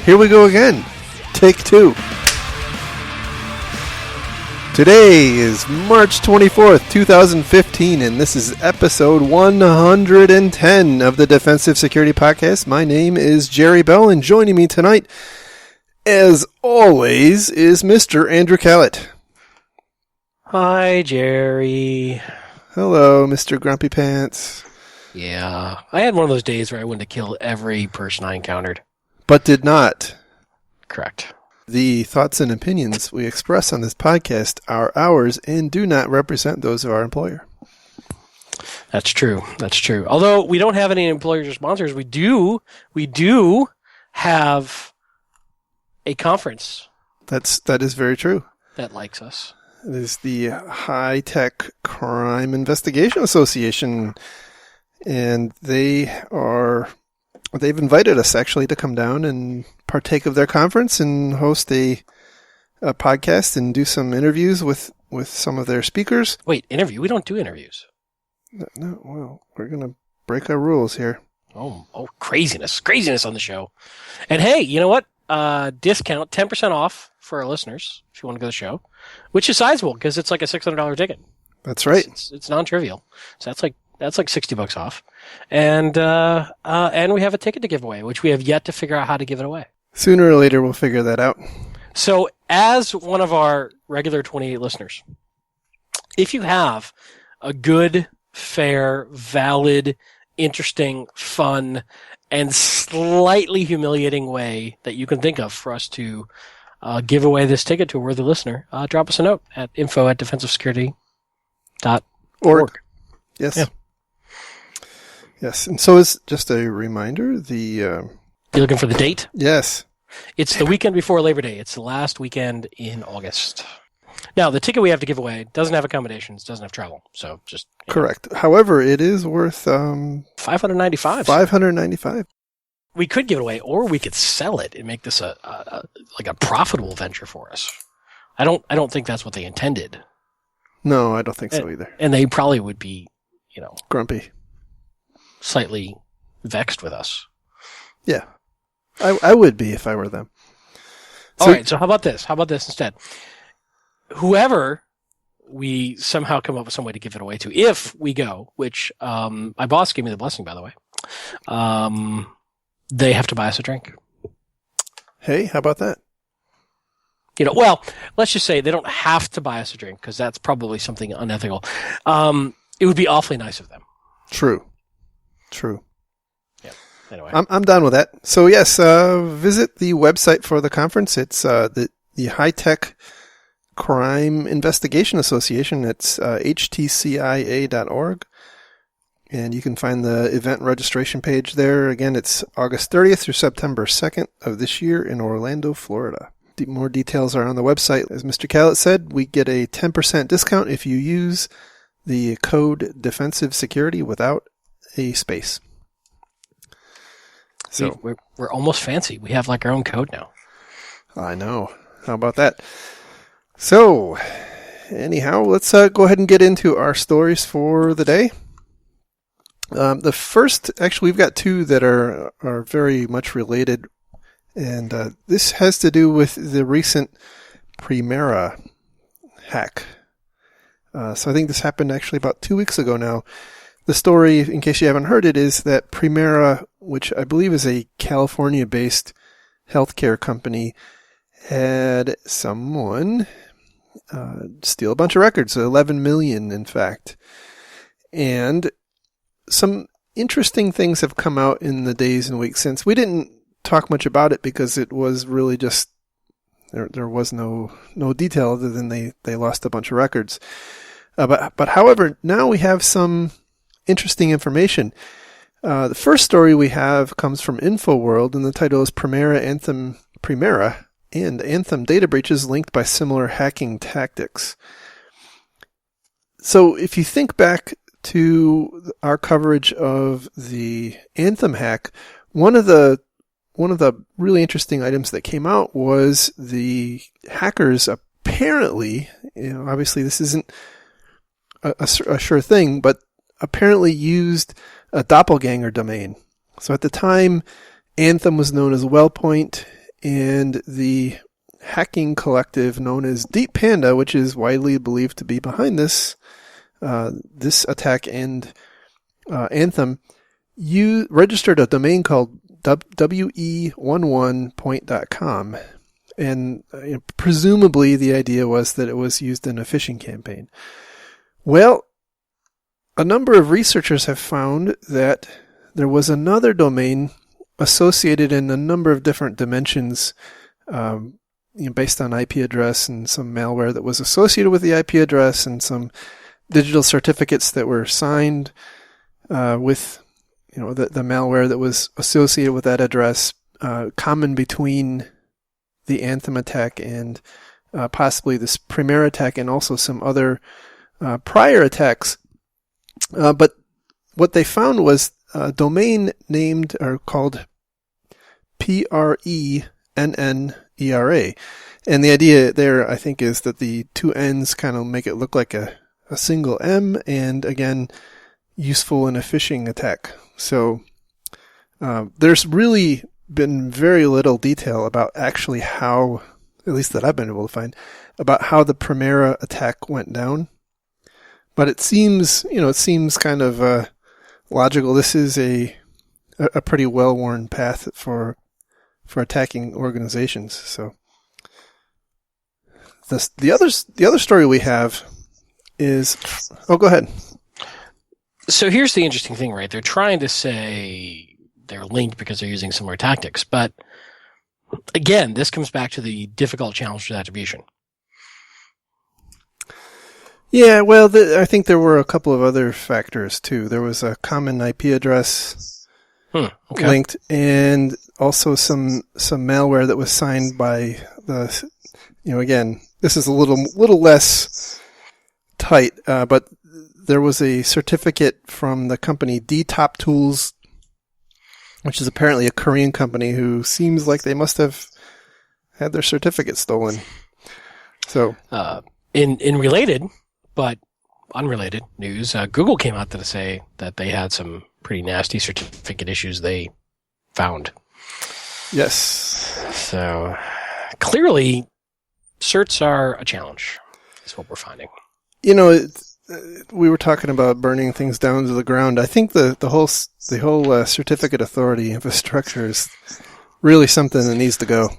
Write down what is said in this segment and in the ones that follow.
Here we go again. Take two. Today is March 24th, 2015, and this is episode 110 of the Defensive Security Podcast. My name is Jerry Bell, and joining me tonight, as always, is Mr. Andrew Callett. Hi, Jerry. Hello, Mr. Grumpy Pants. Yeah, I had one of those days where I wanted to kill every person I encountered. But did not. Correct. The thoughts and opinions we express on this podcast are ours and do not represent those of our employer. That's true. That's true. Although we don't have any employers or sponsors, we do have a conference. That is very true. That likes us. It is the High Tech Crime Investigation Association, and they've invited us actually to come down and partake of their conference and host a podcast and do some interviews with some of their speakers. Wait, interview? We don't do interviews. No, well, we're going to break our rules here. Oh, craziness on the show. And hey, you know what? Discount 10% off for our listeners if you want to go to the show, which is sizable because it's like a $600 ticket. That's right. It's non-trivial. So that's like $60 off. And we have a ticket to give away, which we have yet to figure out how to give it away. Sooner or later, we'll figure that out. So as one of our regular 28 listeners, if you have a good, fair, valid, interesting, fun, and slightly humiliating way that you can think of for us to give away this ticket to a worthy listener, drop us a note at info@defensivesecurity.org. Yes. Yeah. Yes, and so as just a reminder, You looking for the date? Yes. It's the weekend before Labor Day. It's the last weekend in August. Now, the ticket we have to give away doesn't have accommodations, doesn't have travel, so just... Correct. However, it is worth... $595. $595. We could give it away, or we could sell it and make this a profitable venture for us. I don't think that's what they intended. No, I don't think so either. And they probably would be, grumpy. Slightly vexed with us. Yeah. I would be if I were them. All right, so how about this? How about this instead? Whoever we somehow come up with some way to give it away to, if we go, which my boss gave me the blessing, by the way, they have to buy us a drink. Hey, how about that? Well, let's just say they don't have to buy us a drink because that's probably something unethical. It would be awfully nice of them. True. Yeah. Anyway, I'm done with that. So yes, visit the website for the conference. It's the High Tech Crime Investigation Association. It's htcia.org, and you can find the event registration page there. Again, it's August 30th through September 2nd of this year in Orlando, Florida. More details are on the website. As Mr. Callett said, we get a 10% discount if you use the code Defensive Security without a space. So we're almost fancy. We have like our own code now. I know. How about that? So, anyhow, let's go ahead and get into our stories for the day. The first, actually, we've got two that are very much related, and this has to do with the recent Premera hack. So I think this happened actually about 2 weeks ago now. The story, in case you haven't heard it, is that Premera, which I believe is a California-based healthcare company, had someone steal a bunch of records, 11 million, in fact. And some interesting things have come out in the days and weeks since. We didn't talk much about it because it was really just, there was no detail other than they lost a bunch of records. But however, now we have some interesting information. The first story we have comes from InfoWorld, and the title is Premera and Anthem data breaches linked by similar hacking tactics. So if you think back to our coverage of the Anthem hack, one of the really interesting items that came out was the hackers apparently, obviously this isn't a sure thing, but apparently used a doppelganger domain. So at the time, Anthem was known as Wellpoint, and the hacking collective known as Deep Panda, which is widely believed to be behind this attack and Anthem, you registered a domain called we11point.com, and presumably the idea was that it was used in a phishing campaign. Well, a number of researchers have found that there was another domain associated in a number of different dimensions, based on IP address and some malware that was associated with the IP address and some digital certificates that were signed with the malware that was associated with that address, common between the Anthem attack and possibly this Primera attack and also some other prior attacks. But what they found was a domain named or called PRENNERA. And the idea there, I think, is that the two N's kind of make it look like a single M, and again, useful in a phishing attack. So there's really been very little detail about actually how, at least that I've been able to find, about how the Primera attack went down. But it seems kind of logical. This is a pretty well-worn path for attacking organizations. So the other story we have is, go ahead. So here's the interesting thing, right? They're trying to say they're linked because they're using similar tactics, but again, this comes back to the difficult challenge with attribution. Yeah, well, I think there were a couple of other factors too. There was a common IP address linked, and also some malware that was signed by the. Again, this is a little less tight, but there was a certificate from the company DTOP Tools, which is apparently a Korean company who seems like they must have had their certificate stolen. So, in related but unrelated news, Google came out to say that they had some pretty nasty certificate issues they found. Yes. So clearly, certs are a challenge, is what we're finding. We were talking about burning things down to the ground. I think the whole certificate authority infrastructure is really something that needs to go.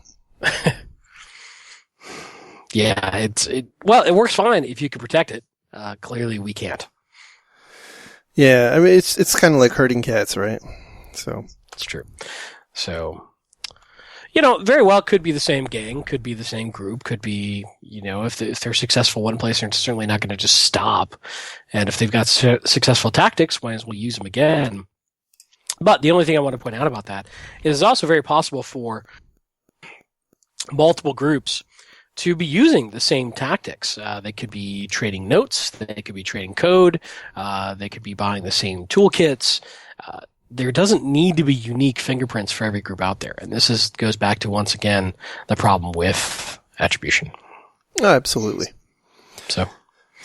Yeah, it works fine if you can protect it. Clearly, we can't. Yeah, I mean it's kind of like herding cats, right? So it's true. So, very well could be the same gang, could be the same group, could be, if they're successful one place, they're certainly not going to just stop. And if they've got successful tactics, might as well use them again. But the only thing I want to point out about that is it's also very possible for multiple groups to be using the same tactics. They could be trading notes, they could be trading code, they could be buying the same toolkits. There doesn't need to be unique fingerprints for every group out there. And this goes back to, once again, the problem with attribution. Oh, absolutely. So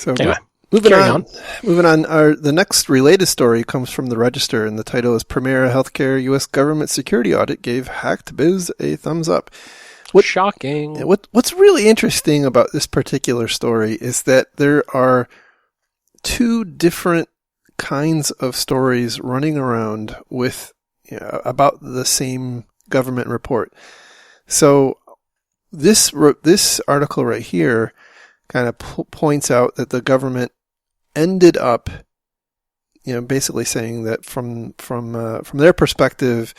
anyway, moving on. The next related story comes from the Register, and the title is Primera Healthcare U.S. Government Security Audit Gave Hacked Biz a Thumbs Up. Shocking. What's really interesting about this particular story is that there are two different kinds of stories running around with about the same government report. So this article right here kind of points out that the government ended up, basically saying that from their perspective,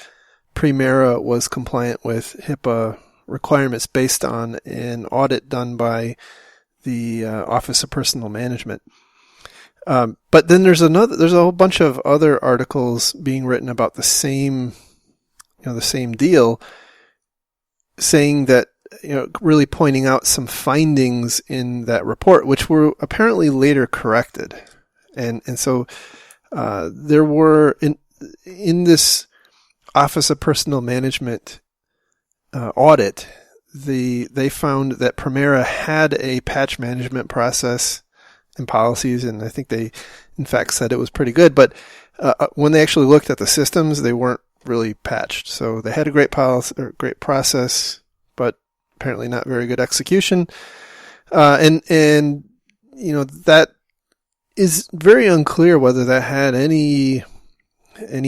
Primera was compliant with HIPAA requirements based on an audit done by the Office of Personnel Management. But then there's a whole bunch of other articles being written about the same deal, saying that really pointing out some findings in that report, which were apparently later corrected. And so there were in this Office of Personnel Management audit, they found that Premera had a patch management process and policies, and I think they, in fact, said it was pretty good. But when they actually looked at the systems, they weren't really patched. So they had a great policy or great process, but apparently not very good execution. And that is very unclear whether that had any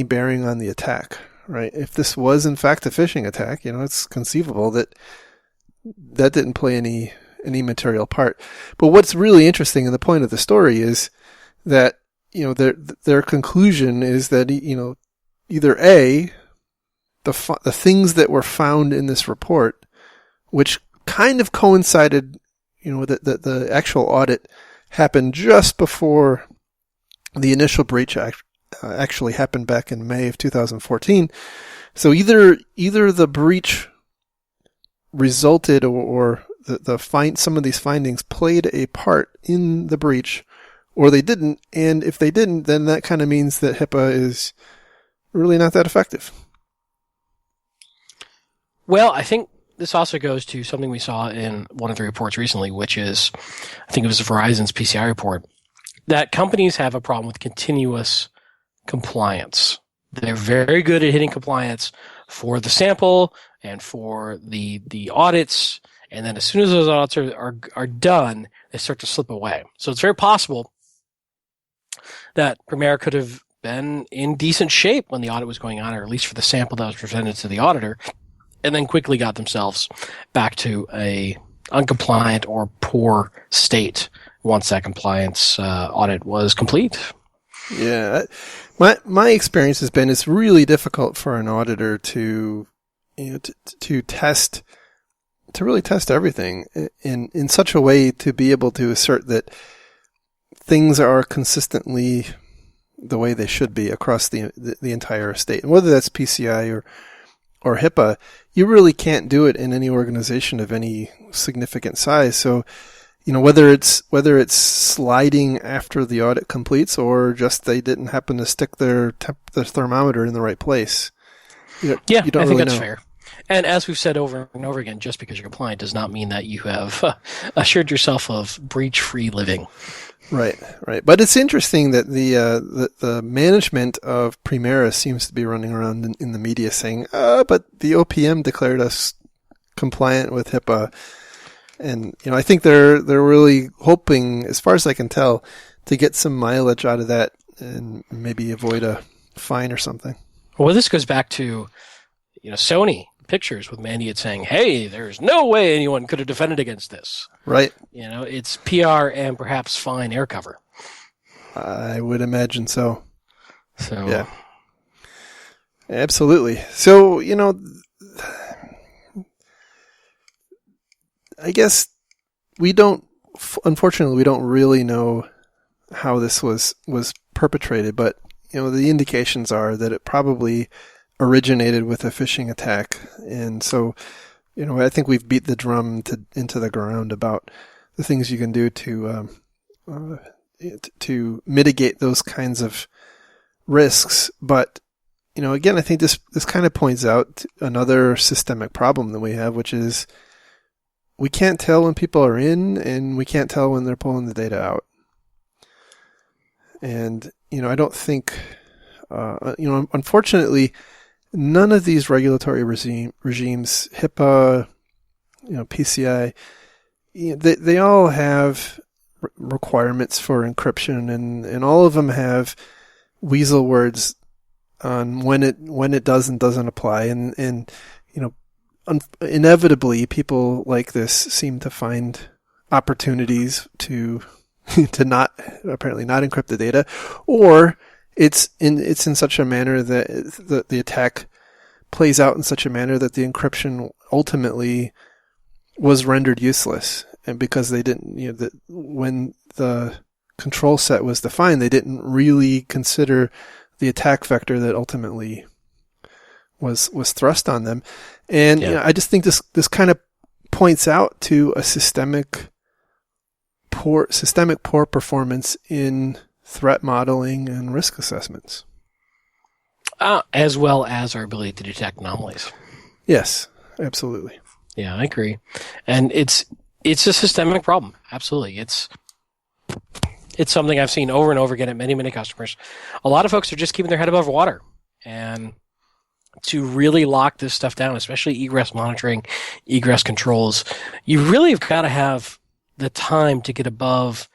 bearing on the attack. Right. If this was in fact a phishing attack, it's conceivable that didn't play any material part. But what's really interesting, and the point of the story is that, their conclusion is that, either A, the things that were found in this report, which kind of coincided, that the actual audit happened just before the initial breach actually happened back in May of 2014. So either the breach resulted or some of these findings played a part in the breach, or they didn't. And if they didn't, then that kind of means that HIPAA is really not that effective. Well, I think this also goes to something we saw in one of the reports recently, which is, I think it was Verizon's PCI report, that companies have a problem with continuous compliance. They're very good at hitting compliance for the sample and for the audits, and then as soon as those audits are done, they start to slip away. So it's very possible that Premera could have been in decent shape when the audit was going on, or at least for the sample that was presented to the auditor, and then quickly got themselves back to a uncompliant or poor state once that compliance audit was complete. Yeah. My experience has been it's really difficult for an auditor to really test everything in such a way to be able to assert that things are consistently the way they should be across the entire estate. And whether that's PCI or HIPAA, you really can't do it in any organization of any significant size. So, whether it's sliding after the audit completes or just they didn't happen to stick their thermometer in the right place. You don't I think really that's know. fair. And as we've said over and over again, just because you're compliant does not mean that you have assured yourself of breach-free living. Right. But it's interesting that the management of Premera seems to be running around in the media saying, but the OPM declared us compliant with HIPAA. And, I think they're really hoping, as far as I can tell, to get some mileage out of that and maybe avoid a fine or something. Well, this goes back to, Sony Pictures with Mandiant saying, hey, there's no way anyone could have defended against this. Right. It's PR and perhaps fine air cover. I would imagine so. So yeah. Absolutely. So, I guess unfortunately, we don't really know how this was perpetrated, but, the indications are that it probably originated with a phishing attack. And so, I think we've beat the drum into the ground about the things you can do to mitigate those kinds of risks. But, again, I think this kind of points out another systemic problem that we have, which is we can't tell when people are in, and we can't tell when they're pulling the data out. And, I don't think, unfortunately, none of these regulatory regimes, HIPAA, PCI, they all have requirements for encryption, and all of them have weasel words on when it does and doesn't apply. And inevitably, people like this seem to find opportunities to apparently not encrypt the data, or it's in such a manner that the attack plays out in such a manner that the encryption ultimately was rendered useless, and because they didn't, when the control set was defined, they didn't really consider the attack vector that ultimately was thrust on them. And I just think this kind of points out to a systemic poor performance in threat modeling and risk assessments. As well as our ability to detect anomalies. Yes, absolutely. Yeah, I agree. And it's a systemic problem. Absolutely. It's something I've seen over and over again at many, many customers. A lot of folks are just keeping their head above water. And to really lock this stuff down, especially egress monitoring, egress controls, you really have got to have the time to get above,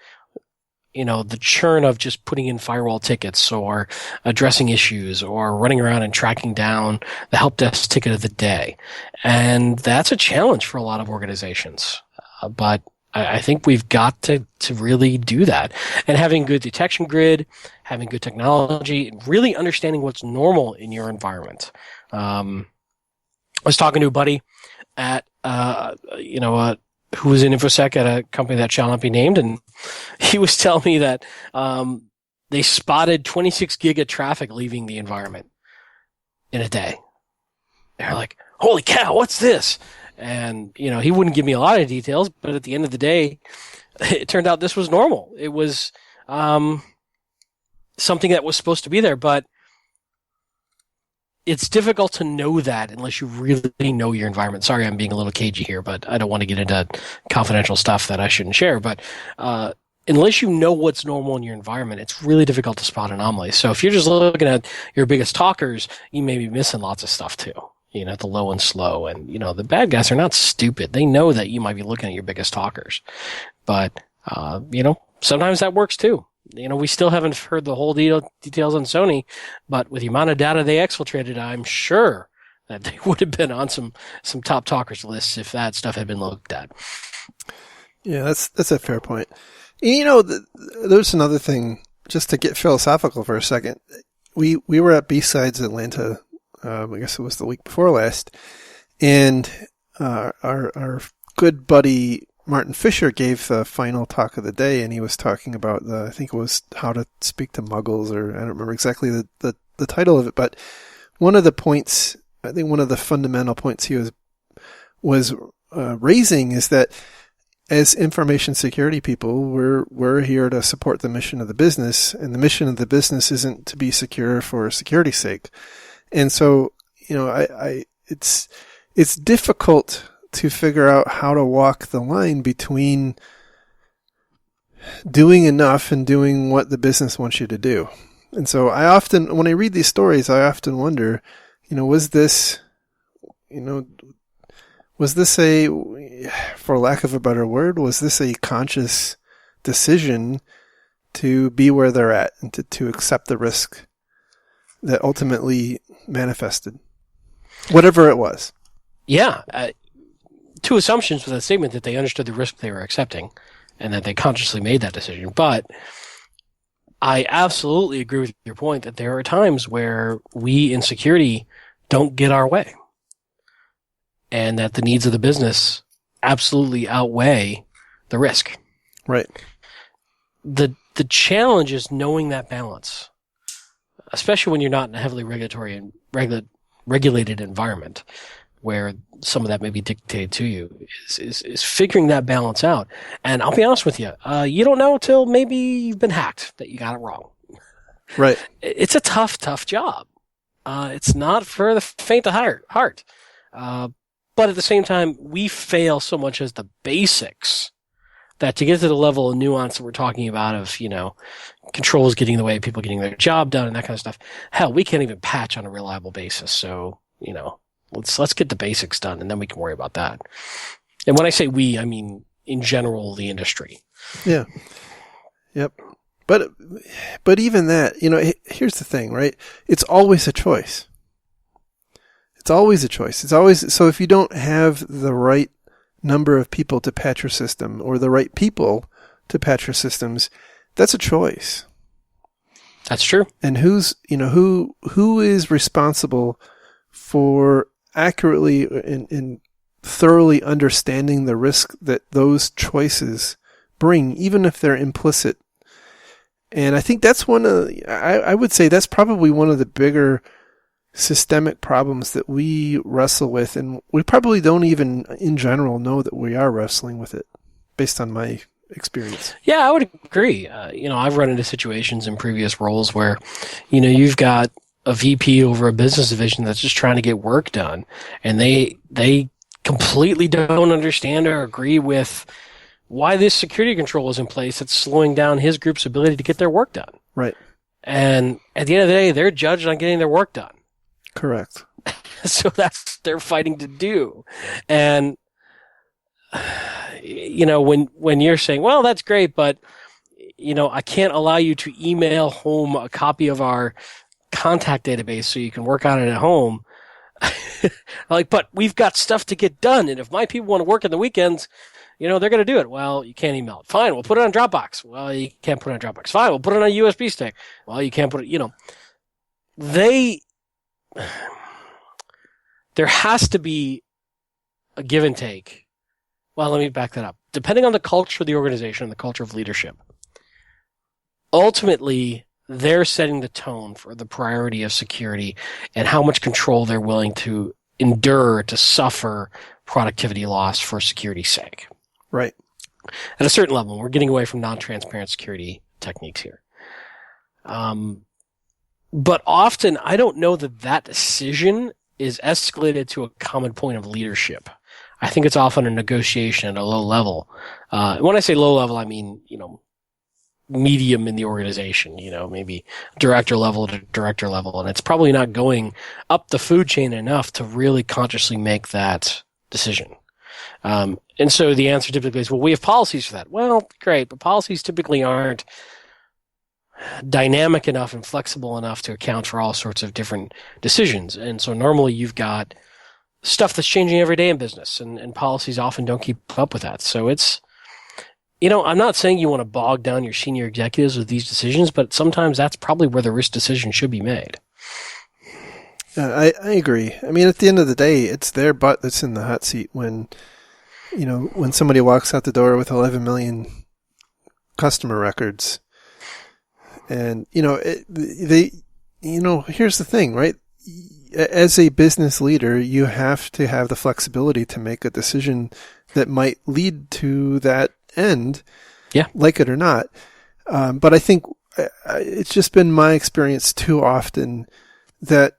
the churn of just putting in firewall tickets or addressing issues or running around and tracking down the help desk ticket of the day. And that's a challenge for a lot of organizations. But I think we've got to really do that. And having good detection grid, having good technology, and really understanding what's normal in your environment. I was talking to a buddy at, who was in InfoSec at a company that shall not be named, and he was telling me that they spotted 26 gig of traffic leaving the environment in a day. They're like, holy cow, what's this? And, he wouldn't give me a lot of details, but at the end of the day, it turned out this was normal. It was something that was supposed to be there, but it's difficult to know that unless you really know your environment. Sorry, I'm being a little cagey here, but I don't want to get into confidential stuff that I shouldn't share. But unless you know what's normal in your environment, it's really difficult to spot anomalies. So if you're just looking at your biggest talkers, you may be missing lots of stuff too. The low and slow. And, the bad guys are not stupid. They know that you might be looking at your biggest talkers. But, sometimes that works too. We still haven't heard the whole details on Sony, but with the amount of data they exfiltrated, I'm sure that they would have been on some top talkers lists if that stuff had been looked at. Yeah, that's a fair point. There's another thing, just to get philosophical for a second. We were at B-Sides Atlanta, I guess it was the week before last, and our good buddy Martin Fisher gave the final talk of the day, and he was talking about I think it was how to speak to muggles, or I don't remember exactly the title of it, but one of the points, I think one of the fundamental points he was raising is that as information security people, we're here to support the mission of the business, and the mission of the business isn't to be secure for security's sake. And so, it's difficult to figure out how to walk the line between doing enough and doing what the business wants you to do. And so when I read these stories, I often wonder, was this a, for lack of a better word, was this a conscious decision to be where they're at and to accept the risk that ultimately manifested, whatever it was? Yeah. Two assumptions with that statement: that they understood the risk they were accepting and that they consciously made that decision. But I absolutely agree with your point that there are times where we in security don't get our way, and that the needs of the business absolutely outweigh the risk. Right. The challenge is knowing that balance, especially when you're not in a heavily regulated environment where some of that may be dictated to you, is figuring that balance out. And I'll be honest with you, you don't know until maybe you've been hacked that you got it wrong. Right. It's a tough job. It's not for the faint of heart. But at the same time, we fail so much as the basics that to get to the level of nuance that we're talking about of, controls getting in the way of people getting their job done and that kind of stuff, hell, we can't even patch on a reliable basis. So, let's get the basics done, and then we can worry about that. And when I say we, I mean in general the industry. Yeah. Yep. But even that, here's the thing, right? It's always a choice. It's always a choice. So if you don't have the right number of people to patch your system, or the right people to patch your systems, that's a choice. That's true. And who is responsible for accurately and thoroughly understanding the risk that those choices bring, even if they're implicit. And I think that's I would say that's probably one of the bigger systemic problems that we wrestle with, and we probably don't even in general know that we are wrestling with it, based on my experience. Yeah, I would agree. I've run into situations in previous roles where, you've got a VP over a business division that's just trying to get work done, and they completely don't understand or agree with why this security control is in place that's slowing down his group's ability to get their work done. Right. And at the end of the day, they're judged on getting their work done. Correct. So that's what they're fighting to do. And, when you're saying, well, that's great, but, I can't allow you to email home a copy of our contact database so you can work on it at home. Like, but we've got stuff to get done. And if my people want to work on the weekends, they're going to do it. Well, you can't email it. Fine. We'll put it on Dropbox. Well, you can't put it on Dropbox. Fine. We'll put it on a USB stick. Well, you can't put it, there has to be a give and take. Well, let me back that up. Depending on the culture of the organization and the culture of leadership, ultimately, they're setting the tone for the priority of security and how much control they're willing to endure to suffer productivity loss for security's sake. Right. At a certain level, we're getting away from non-transparent security techniques here. But often, I don't know that decision is escalated to a common point of leadership. I think it's often a negotiation at a low level. When I say low level, I mean, medium in the organization, maybe director level to director level. And it's probably not going up the food chain enough to really consciously make that decision. And so the answer typically is, well, we have policies for that. Well, great, but policies typically aren't dynamic enough and flexible enough to account for all sorts of different decisions. And so normally you've got stuff that's changing every day in business, and policies often don't keep up with that. So it's, I'm not saying you want to bog down your senior executives with these decisions, but sometimes that's probably where the risk decision should be made. I agree. I mean, at the end of the day, it's their butt that's in the hot seat when somebody walks out the door with 11 million customer records. And, here's the thing, right? As a business leader, you have to have the flexibility to make a decision that might lead to that end, like it or not. But I think it's just been my experience too often that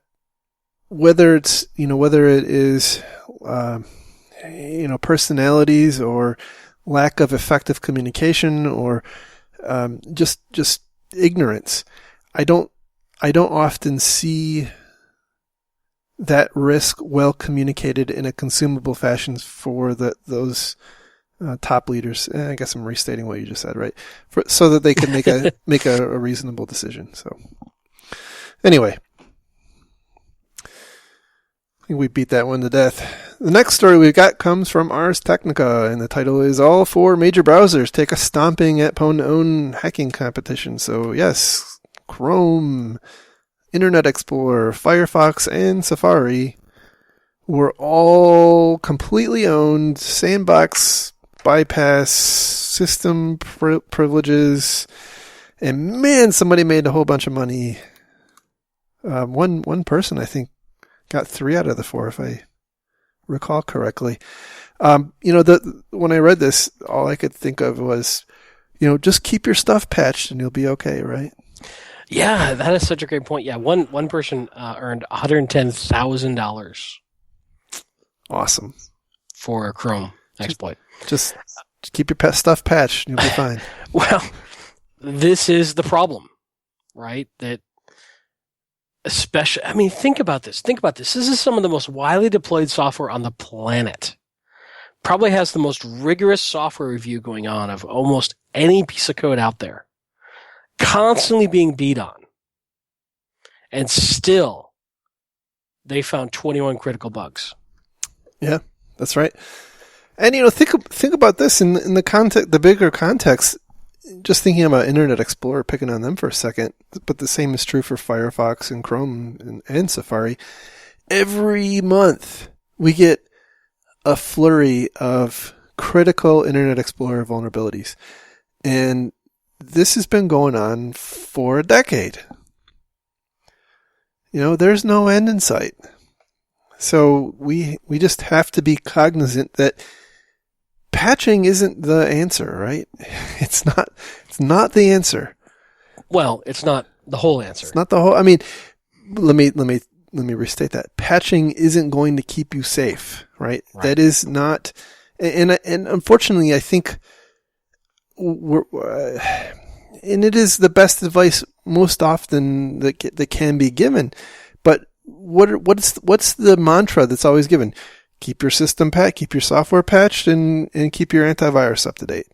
whether it is, personalities or lack of effective communication or just ignorance, I don't often see that risk well communicated in a consumable fashion for those top leaders. I guess I'm restating what you just said, right? So that they can make a reasonable decision. So anyway, I think we beat that one to death. The next story we've got comes from Ars Technica, and the title is All 4 Major Browsers Take a Stomping at Pwn Hacking Competition. So yes, Chrome, Internet Explorer, Firefox, and Safari were all completely owned, sandbox bypass, system privileges, and man, somebody made a whole bunch of money. One person, I think, got 3 out of the 4, if I recall correctly. When I read this, all I could think of was, just keep your stuff patched and you'll be okay, right? Yeah, that is such a great point. Yeah, one person earned $110,000. Awesome. For a Chrome exploit. Just keep your stuff patched and you'll be fine. Well, this is the problem, right? That especially, think about this. This is some of the most widely deployed software on the planet. Probably has the most rigorous software review going on of almost any piece of code out there. Constantly being beat on. And still, they found 21 critical bugs. Yeah, that's right. And, think about this in the context, the bigger context, just thinking about Internet Explorer, picking on them for a second, but the same is true for Firefox and Chrome and Safari. Every month, we get a flurry of critical Internet Explorer vulnerabilities. And this has been going on for a decade. there's no end in sight. So we just have to be cognizant that patching isn't the answer, right? It's not the answer. Well, it's not the whole answer. It's not the whole, I mean, let me restate that. Patching isn't going to keep you safe, right? That is not, and unfortunately, I think and it is the best advice most often that can be given. But what's the mantra that's always given? Keep your system keep your software patched, and keep your antivirus up to date.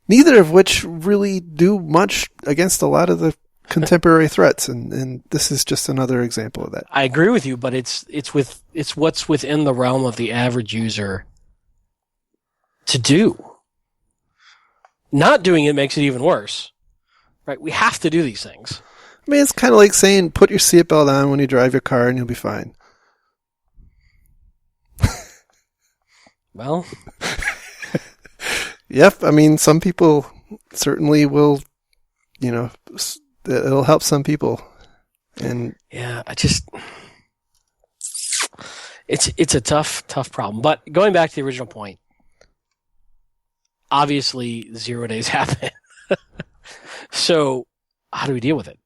Neither of which really do much against a lot of the contemporary threats, and this is just another example of that. I agree with you, but it's what's within the realm of the average user to do. Not doing it makes it even worse, right? We have to do these things. I mean, it's kind of like saying put your seatbelt on when you drive your car and you'll be fine. Well, yep. I mean, some people certainly will, it'll help some people. And yeah, it's a tough problem. But going back to the original point, obviously 0 days happen. So how do we deal with it?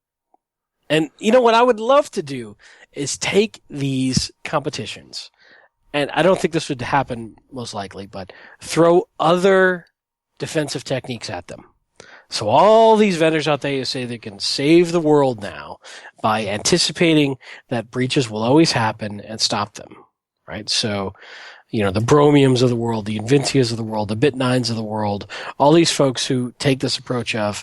And what I would love to do is take these competitions, and I don't think this would happen most likely, but throw other defensive techniques at them. So all these vendors out there say they can save the world now by anticipating that breaches will always happen and stop them, right? So, the Bromiums of the world, the Inventias of the world, the Bit9s of the world, all these folks who take this approach of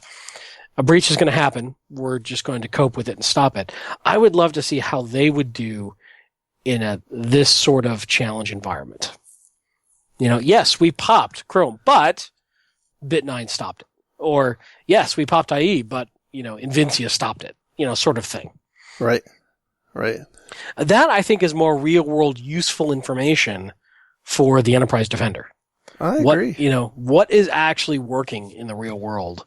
a breach is going to happen, we're just going to cope with it and stop it. I would love to see how they would do in this sort of challenge environment. Yes, we popped Chrome, but Bit9 stopped it. Or, yes, we popped IE, but, Inventia stopped it, sort of thing. Right. That, I think, is more real-world useful information for the enterprise defender. I agree. What is actually working in the real world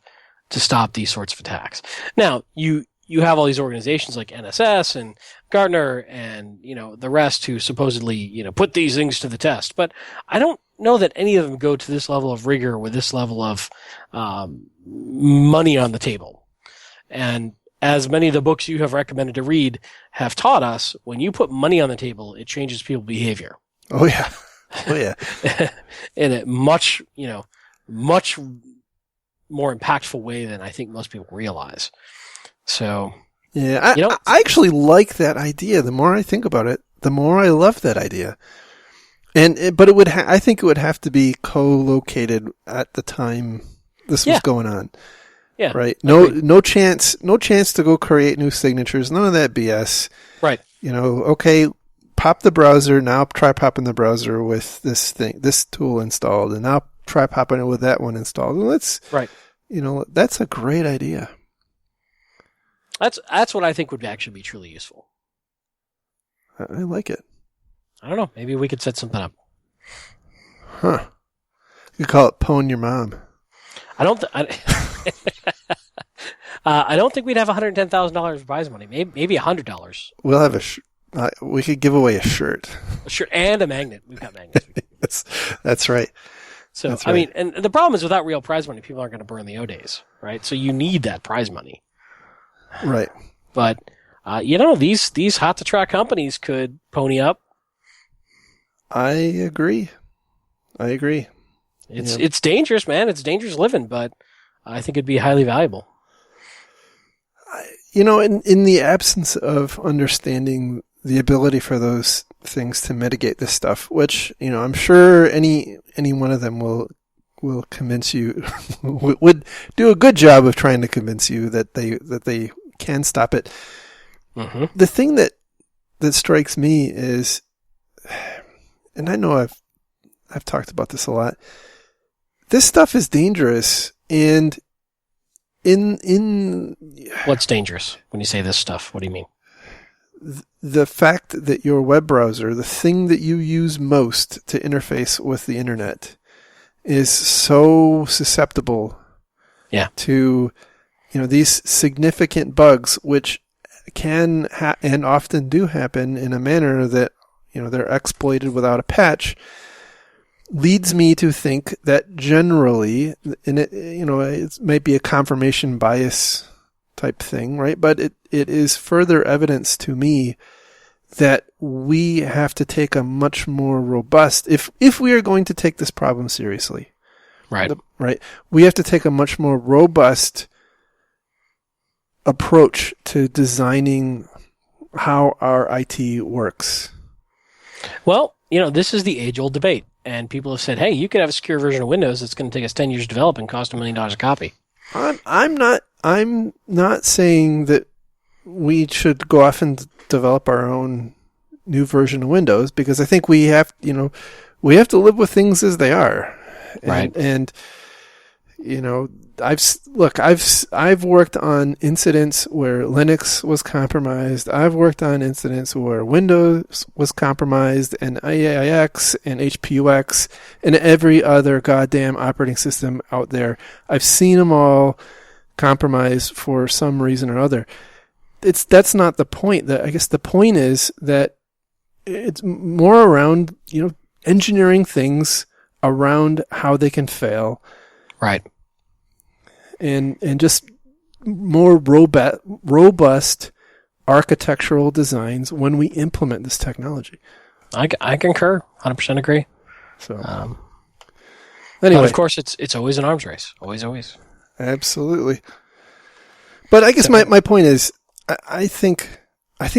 to stop these sorts of attacks? Now, you have all these organizations like NSS and Gartner and, the rest who supposedly, put these things to the test. But I don't know that any of them go to this level of rigor with this level of money on the table. And as many of the books you have recommended to read have taught us, when you put money on the table, it changes people's behavior. Oh, yeah. In a much more impactful way than I think most people realize. So, yeah, I actually like that idea. The more I think about it, the more I love that idea. But it would, I think it would have to be co-located at the time this was going on. Yeah. Right. No chance to go create new signatures. None of that BS. Right. Okay, pop the browser. Now try popping the browser with this tool installed, and now try popping it with that one installed. And that's a great idea. That's what I think would actually be truly useful. I like it. I don't know. Maybe we could set something up. Huh. You call it Pwn Your Mom. I don't think we'd have $110,000 prize money. Maybe $100. We'll have we could give away a shirt. A shirt and a magnet. We've got magnets. That's right. So, That's right. I mean, and the problem is without real prize money, people aren't going to burn the O days, right? So you need that prize money. Right. But, these hot to track companies could pony up. I agree. It's dangerous, man. It's dangerous living, but I think it'd be highly valuable. In the absence of understanding the ability for those things to mitigate this stuff, which, I'm sure any one of them will convince you, would do a good job of trying to convince you that they can stop it. Mm-hmm. The thing that strikes me is, and I know I've talked about this a lot, this stuff is dangerous, and in what's dangerous when you say this stuff? What do you mean? The fact that your web browser, the thing that you use most to interface with the internet, is so susceptible to these significant bugs, which can and often do happen in a manner that, they're exploited without a patch, leads me to think that generally, and it might be a confirmation bias type thing, right? But it is further evidence to me that we have to take a much more robust, if we are going to take this problem seriously, right, we have to take a much more robust approach to designing how our IT works. Well, this is the age-old debate, and people have said, "Hey, you could have a secure version of Windows that's going to take us 10 years to develop and cost $1 million a copy." I'm not saying that we should go off and develop our own new version of Windows, because I think we have to live with things as they are. Right. And I've worked on incidents where Linux was compromised. I've worked on incidents where Windows was compromised, and AIX and HPUX and every other goddamn operating system out there. I've seen them all compromised for some reason or other. That's not the point. I guess the point is that it's more around, engineering things around how they can fail. Right. And just more robust architectural designs when we implement this technology. I concur. 100% agree. So, anyway, but of course, it's always an arms race. Always. Absolutely. But I guess my point is, I think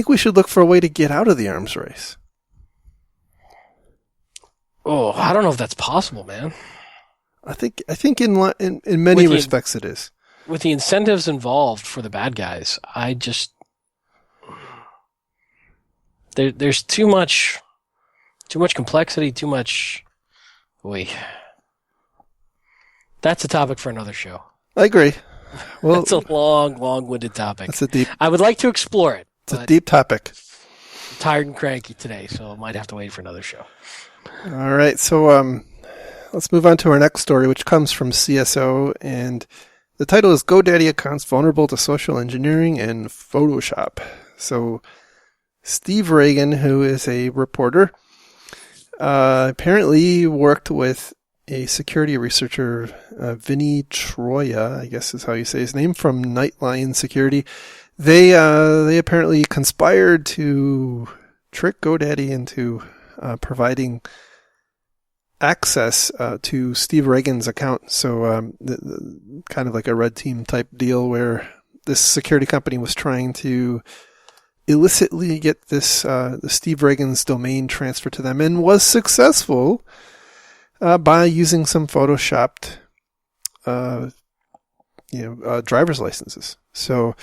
we should look for a way to get out of the arms race. Oh, I don't know if that's possible, man. I think in many respects it is. With the incentives involved for the bad guys, there's too much complexity, too much. That's a topic for another show. I agree. Well, that's a long-winded topic. That's a deep. I would like to explore it. It's a deep topic. I'm tired and cranky today, so I might have to wait for another show. All right, so let's move on to our next story, which comes from CSO, and the title is GoDaddy Accounts Vulnerable to Social Engineering and Photoshop. So Steve Regan, who is a reporter, apparently worked with a security researcher, Vinny Troia, I guess is how you say his name, from Nightline Security. They apparently conspired to trick GoDaddy into providing access to Steve Regan's account. So kind of like a red team type deal where this security company was trying to illicitly get this the Steve Regan's domain transferred to them, and was successful by using some photoshopped driver's licenses. So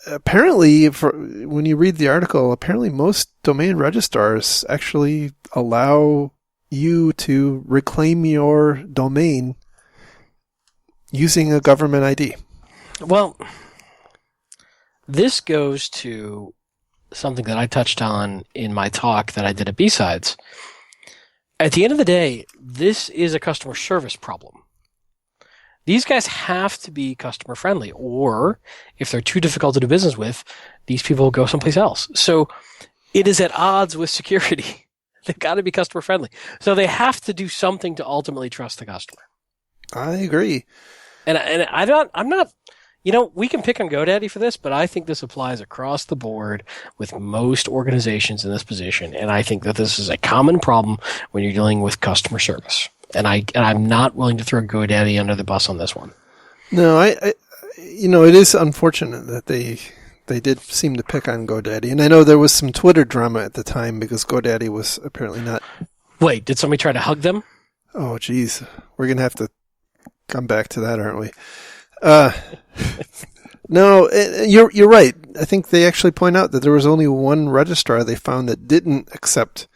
apparently, when you read the article, apparently most domain registrars actually allow you to reclaim your domain using a government ID. Well, this goes to something that I touched on in my talk that I did at B-Sides. At the end of the day, this is a customer service problem. These guys have to be customer friendly, or if they're too difficult to do business with, these people will go someplace else. So it is at odds with security. They've got to be customer friendly. So they have to do something to ultimately trust the customer. I agree. And I'm not, we can pick on GoDaddy for this, but I think this applies across the board with most organizations in this position. And I think that this is a common problem when you're dealing with customer service. And I'm not willing to throw GoDaddy under the bus on this one. No, it is unfortunate that they did seem to pick on GoDaddy. And I know there was some Twitter drama at the time because GoDaddy was apparently not... Wait, did somebody try to hug them? Oh, geez. We're going to have to come back to that, aren't we? No, you're right. I think they actually point out that there was only one registrar they found that didn't accept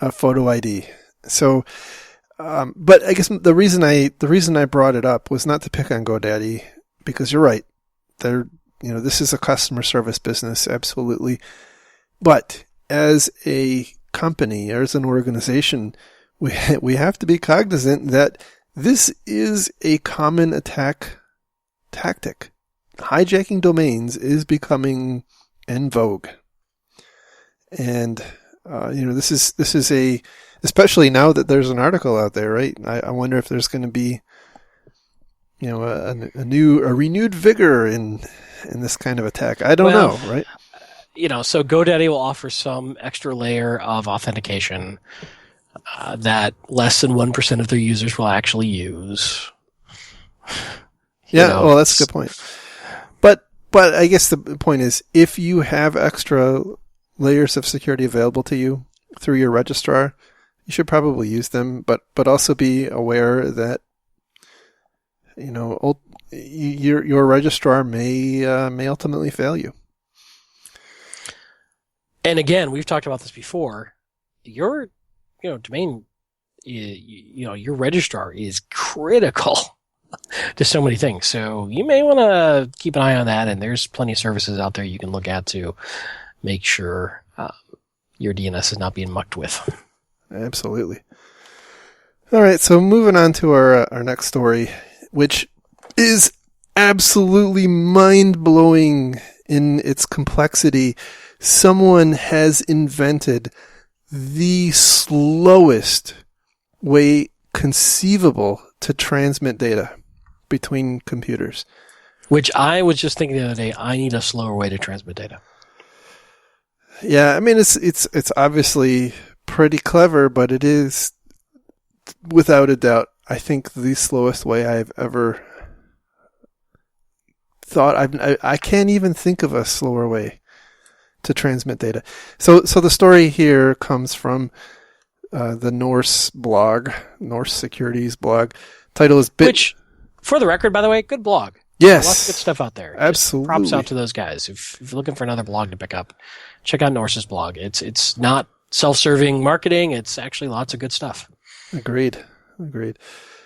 a photo ID. So... but I guess the reason I brought it up was not to pick on GoDaddy, because you're right. This is a customer service business, absolutely. But as a company, or as an organization, we have to be cognizant that this is a common attack tactic. hijacking domains is becoming en vogue. And, this is especially now that there's an article out there, right? I wonder if there's going to be, a renewed vigor in this kind of attack. I don't know, right? So GoDaddy will offer some extra layer of authentication that less than 1% of their users will actually use. Yeah, well, that's a good point. But I guess the point is, if you have extra layers of security available to you through your registrar, you should probably use them, but also be aware that your registrar may ultimately fail you. And again, we've talked about this before. Your domain, your registrar is critical to so many things. So you may want to keep an eye on that, and there's plenty of services out there you can look at to make sure your DNS is not being mucked with. Absolutely. All right, so moving on to our next story, which is absolutely mind-blowing in its complexity. Someone has invented the slowest way conceivable to transmit data between computers. Which I was just thinking the other day, I need a slower way to transmit data. Yeah, I mean, it's obviously pretty clever, but it is, without a doubt, I think the slowest way I've ever thought. I can't even think of a slower way to transmit data. So the story here comes from the Norse blog, Norse Securities blog. Title is Which, for the record, by the way, good blog. Yes. Lots of good stuff out there. Absolutely. Just props out to those guys. If you're looking for another blog to pick up, check out Norse's blog. It's not self-serving marketing. It's actually lots of good stuff. Agreed.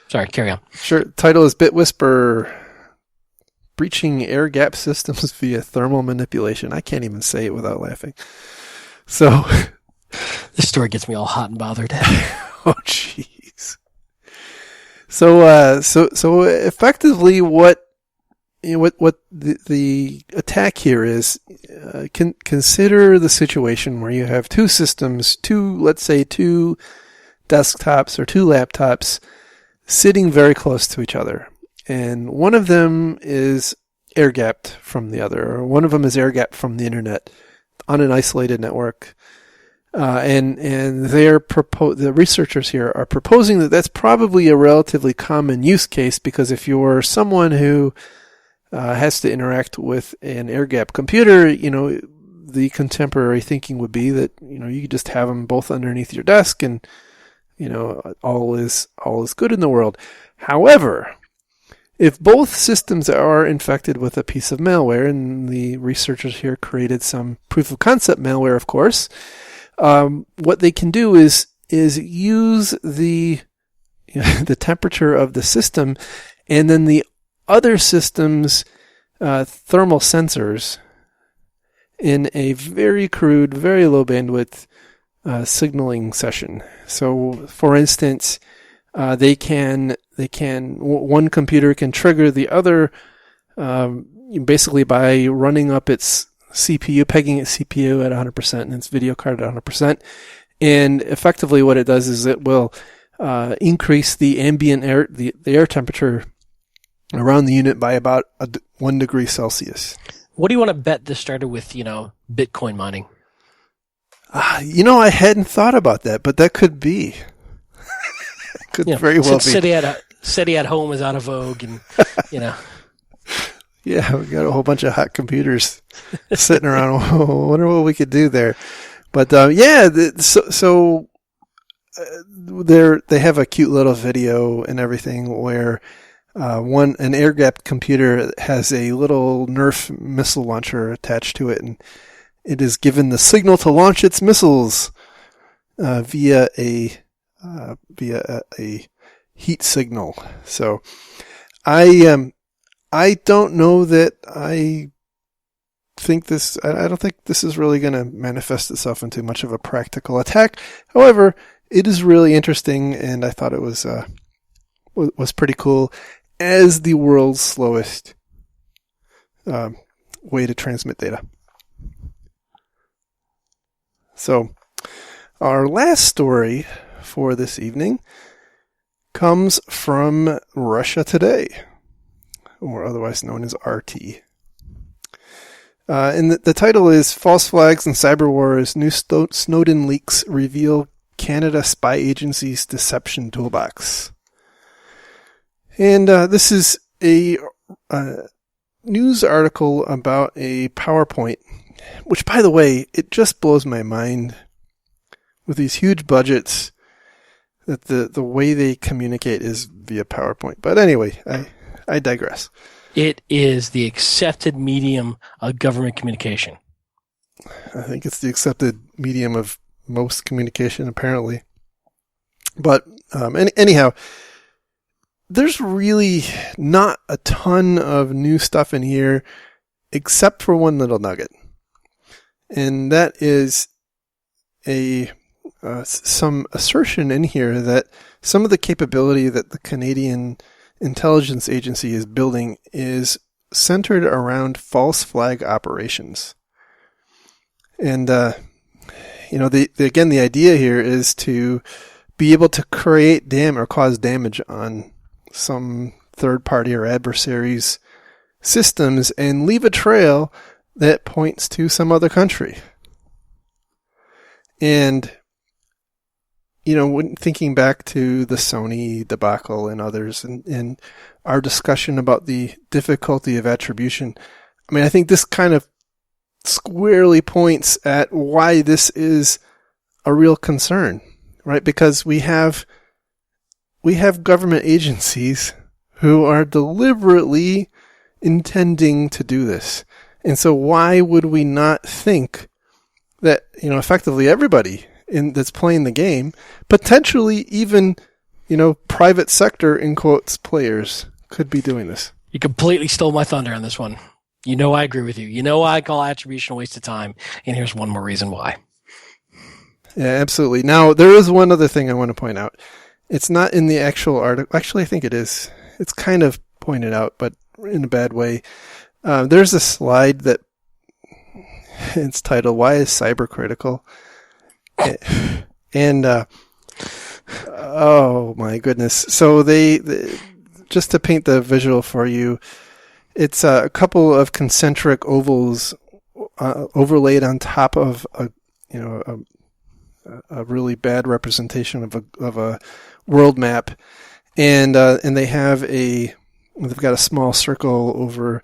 Sorry, carry on. Sure. Title is BitWhisper, breaching air gap systems via thermal manipulation. I can't even say it without laughing. So this story gets me all hot and bothered. Oh, jeez. So effectively, what the attack here is, consider the situation where you have two systems, let's say two desktops or two laptops sitting very close to each other. And one of them is air-gapped from the other, or one of them is air-gapped from the internet on an isolated network. And the researchers here are proposing that that's probably a relatively common use case, because if you're someone who has to interact with an air-gapped computer, the contemporary thinking would be that, you could just have them both underneath your desk and, all is good in the world. However, if both systems are infected with a piece of malware, and the researchers here created some proof of concept malware, of course, what they can do is use the temperature of the system and then the other system's thermal sensors in a very crude, very low bandwidth signaling session. So, for instance, one computer can trigger the other basically by running up its CPU, pegging its CPU at 100% and its video card at 100%. And effectively what it does is it will increase the ambient air, the air temperature around the unit by about 1 degree Celsius. What do you want to bet this started with, Bitcoin mining? I hadn't thought about that, but that could be. Could very well be. SETI at home is out of vogue, and Yeah, we got a whole bunch of hot computers sitting around. I wonder what we could do there. But they have a cute little video and everything where an air-gapped computer has a little Nerf missile launcher attached to it, and it is given the signal to launch its missiles via a heat signal. So I don't know that I don't think this is really going to manifest itself into much of a practical attack. However, it is really interesting, and I thought it was pretty cool as the world's slowest way to transmit data. So, our last story for this evening comes from Russia Today, or otherwise known as RT. And the title is False Flags and Cyber Wars, New Snowden Leaks Reveal Canada Spy Agency's Deception Toolbox. And this is a news article about a PowerPoint, which, by the way, it just blows my mind with these huge budgets that the way they communicate is via PowerPoint. But anyway, I digress. It is the accepted medium of government communication. I think it's the accepted medium of most communication, apparently. But anyhow, there's really not a ton of new stuff in here, except for one little nugget. And that is some assertion in here that some of the capability that the Canadian Intelligence Agency is building is centered around false flag operations. And, the idea here is to be able to create or cause damage on some third party or adversaries' systems and leave a trail that points to some other country. And, when thinking back to the Sony debacle and others and our discussion about the difficulty of attribution, I think this kind of squarely points at why this is a real concern, right? Because we have government agencies who are deliberately intending to do this. And so why would we not think that, effectively everybody that's playing the game, potentially even, private sector, in quotes, players could be doing this? You completely stole my thunder on this one. I agree with you. I call attribution a waste of time, and here's one more reason why. Yeah, absolutely. Now, there is one other thing I want to point out. It's not in the actual article. Actually, I think it is. It's kind of pointed out, but in a bad way. There's a slide that it's titled, Why is Cyber Critical? And, oh my goodness. So they just to paint the visual for you, it's a couple of concentric ovals overlaid on top of a really bad representation of a world map, and they have they've got a small circle over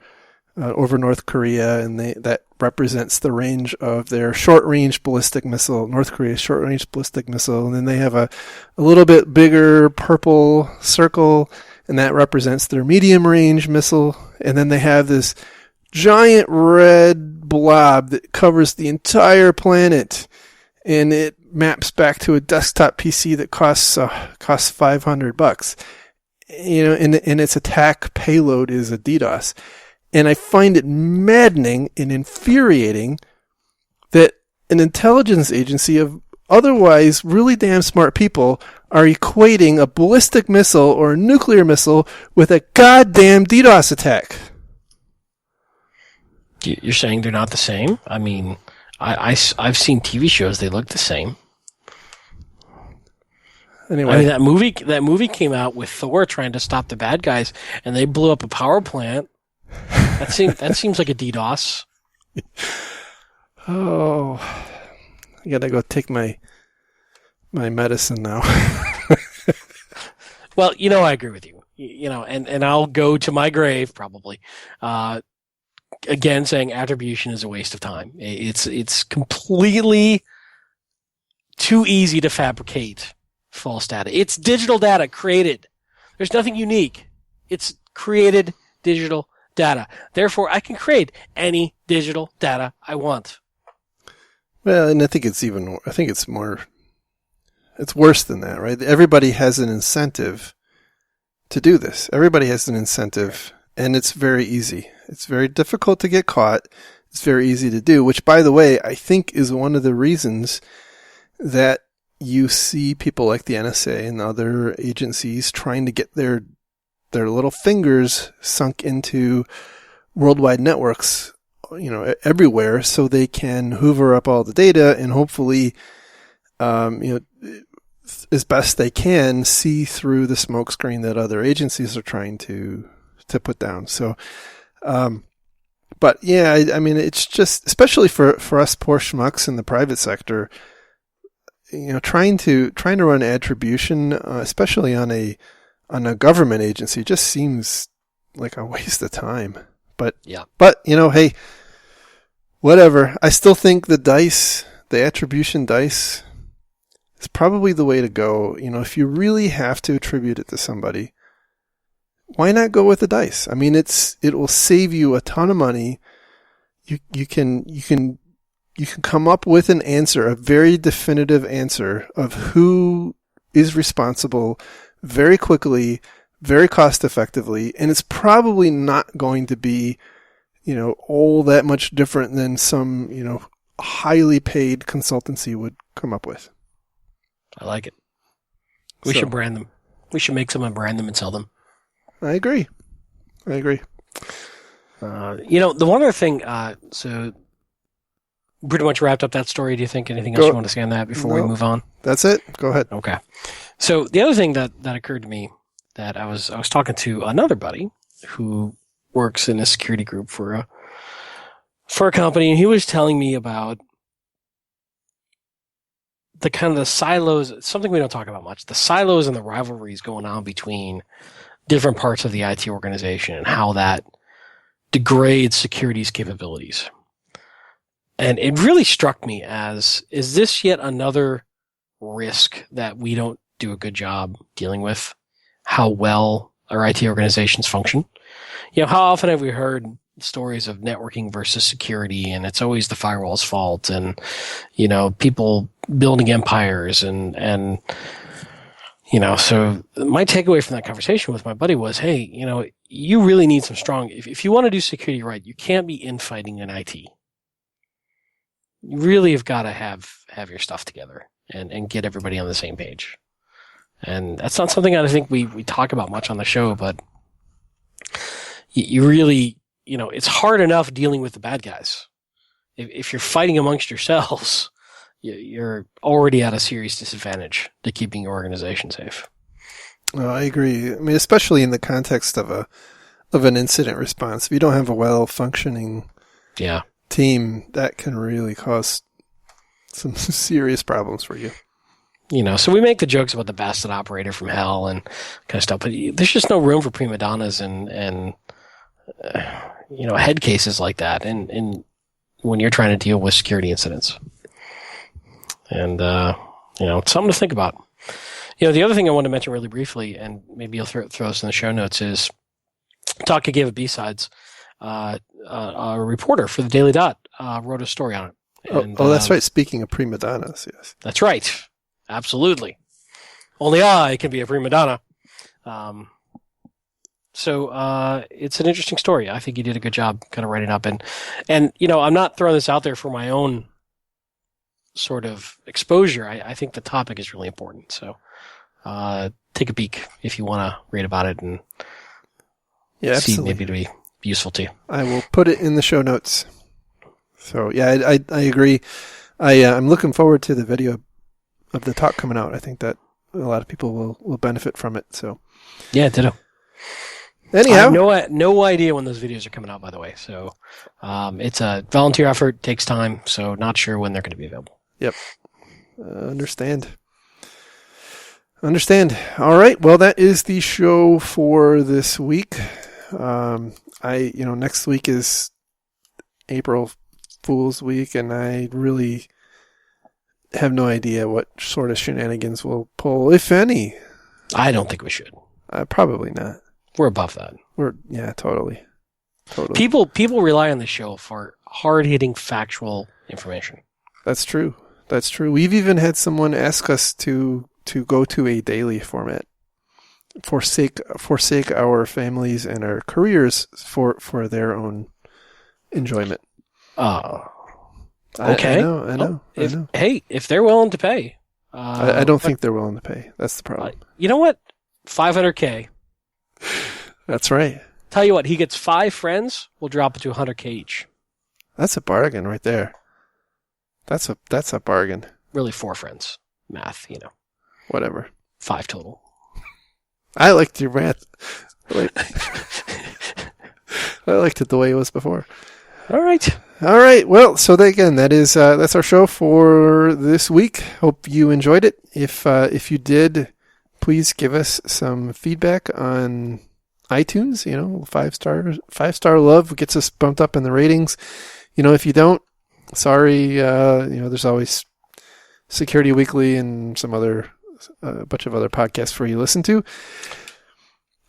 North Korea, and that represents the range of their short-range ballistic missile, North Korea's short-range ballistic missile, and then they have a little bit bigger purple circle, and that represents their medium-range missile, and then they have this giant red blob that covers the entire planet, and it maps back to a desktop PC that costs $500, and its attack payload is a DDoS. And I find it maddening and infuriating that an intelligence agency of otherwise really damn smart people are equating a ballistic missile or a nuclear missile with a goddamn DDoS attack. You're saying they're not the same? I've seen TV shows, they look the same. Anyway. That movie came out with Thor trying to stop the bad guys, and they blew up a power plant. That seems like a DDoS. Oh, I gotta go take my medicine now. Well, I agree with you. And I'll go to my grave probably. Again, saying attribution is a waste of time. It's completely too easy to fabricate false data. It's digital data created. There's nothing unique. It's created digital data. Therefore, I can create any digital data I want. Well, and I think it's worse than that, right? Everybody has an incentive to do this. Everybody has an incentive, and it's very easy. It's very difficult to get caught. It's very easy to do, which, by the way, I think is one of the reasons that you see people like the NSA and other agencies trying to get their little fingers sunk into worldwide networks, everywhere, so they can hoover up all the data and hopefully, as best they can, see through the smokescreen that other agencies are trying to put down. So, but yeah, it's just, especially for us poor schmucks in the private sector, trying to run attribution, especially on a government agency, just seems like a waste of time. But yeah, hey, whatever. I still think the attribution dice is probably the way to go. If you really have to attribute it to somebody, why not go with the dice? It will save you a ton of money. You can come up with an answer, a very definitive answer of who is responsible very quickly, very cost effectively, and it's probably not going to be, all that much different than some, highly paid consultancy would come up with. I like it. We should brand them. We should make some and brand them and sell them. I agree. The one other thing, so pretty much wrapped up that story. Do you think anything else you want to say on that before we move on? That's it. Go ahead. Okay. So the other thing that occurred to me, that I was talking to another buddy who works in a security group for a company, and he was telling me about the kind of the silos, something we don't talk about much, the silos and the rivalries going on between different parts of the IT organization and how that degrades security's capabilities. And it really struck me as, is this yet another risk that we don't do a good job dealing with? How well our IT organizations function? How often have we heard stories of networking versus security, and it's always the firewall's fault, and, people building empires and so my takeaway from that conversation with my buddy was, hey, you really need some strong, if you want to do security right, you can't be infighting in IT. You really have got to have your stuff together and get everybody on the same page. And that's not something I think we talk about much on the show, but you really, it's hard enough dealing with the bad guys. If you're fighting amongst yourselves, you're already at a serious disadvantage to keeping your organization safe. Well, I agree. Especially in the context of an incident response. If you don't have a well-functioning team, that can really cause some serious problems for you. So we make the jokes about the bastard operator from hell and kind of stuff, but there's just no room for prima donnas and head cases like that and when you're trying to deal with security incidents. And, it's something to think about. The other thing I want to mention really briefly, and maybe you'll throw this in the show notes, is Taka gave a B-Sides. A reporter for the Daily Dot wrote a story on it. And, that's right. Speaking of prima donnas, yes. That's right. Absolutely. Only I can be a prima donna. So it's an interesting story. I think you did a good job kind of writing up. And I'm not throwing this out there for my own sort of exposure. I think the topic is really important. So take a peek if you want to read about it and see maybe it'll be useful to you. I will put it in the show notes. So yeah, I agree. I'm looking forward to the video of the talk coming out. I think that a lot of people will benefit from it. So yeah, ditto. Anyhow, I have no idea when those videos are coming out, by the way. So it's a volunteer effort, takes time. So not sure when they're going to be available. Yep. Understand. All right. Well, that is the show for this week. Next week is April Fool's Week, and I really have no idea what sort of shenanigans we'll pull, if any. I don't think we should. Probably not. We're above that. Totally. People rely on the show for hard-hitting factual information. That's true. We've even had someone ask us to go to a daily format, forsake our families and our careers for their own enjoyment. Okay. I know. Hey, if they're willing to pay. I don't think they're willing to pay. That's the problem. You know what? $500K. That's right. Tell you what, he gets 5 friends. We'll drop it to $100K each. That's a bargain right there. That's a bargain. Really 4 friends. Math, Whatever. 5 total. I liked your math. I liked it the way it was before. All right. All right. Well, so that's our show for this week. Hope you enjoyed it. If you did, please give us some feedback on iTunes. 5-star love gets us bumped up in the ratings. If you don't, sorry. There's always Security Weekly and some other a bunch of other podcasts for you to listen to.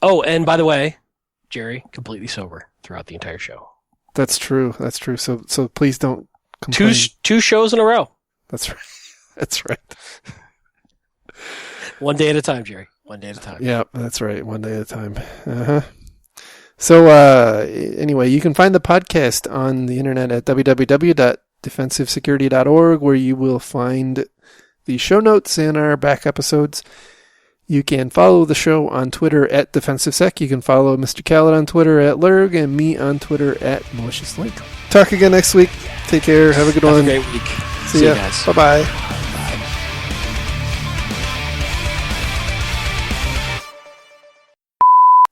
Oh, and by the way, Jerry, completely sober throughout the entire show. That's true. So please don't complain. Two shows in a row. That's right. That's right. One day at a time, Jerry. One day at a time. Yeah, that's right. One day at a time. Uh-huh. So anyway, you can find the podcast on the internet at www.defensivesecurity.org, where you will find the show notes and our back episodes. You can follow the show on Twitter at DefensiveSec. You can follow Mr. Khaled on Twitter at Lurg and me on Twitter at MaliciousLink. Talk again next week. Take care. Have a good one. Have a great week. See ya. You guys. Bye-bye.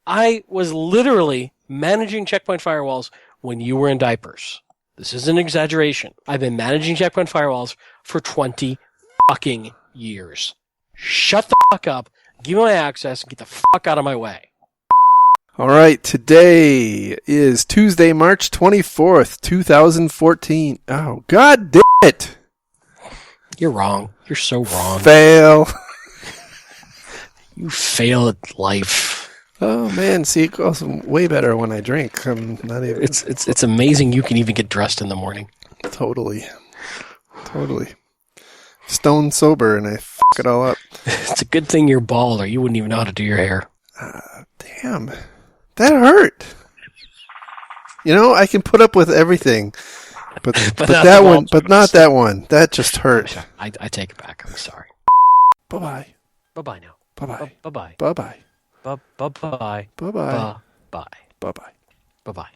I was literally managing Checkpoint firewalls when you were in diapers. This is an exaggeration. I've been managing Checkpoint firewalls for 20 fucking years. Shut the fuck up, give me my access, and get the fuck out of my way. All right, today is Tuesday, March 24th, 2014. Oh, God damn it. You're wrong. You're so wrong. Fail. You fail at life. Oh, man, see, it goes way better when I drink. I'm not even... It's amazing you can even get dressed in the morning. Totally. Stone sober, and I fuck it all up. It's a good thing you're bald, or you wouldn't even know how to do your hair. Damn. That hurt. I can put up with everything. But that one, but not that one. That just hurt. I take it back. I'm sorry. Bye-bye. Bye-bye now. Bye-bye. Bye-bye. Bye-bye. Bye-bye. Bye-bye. Bye-bye. Bye-bye. Bye-bye.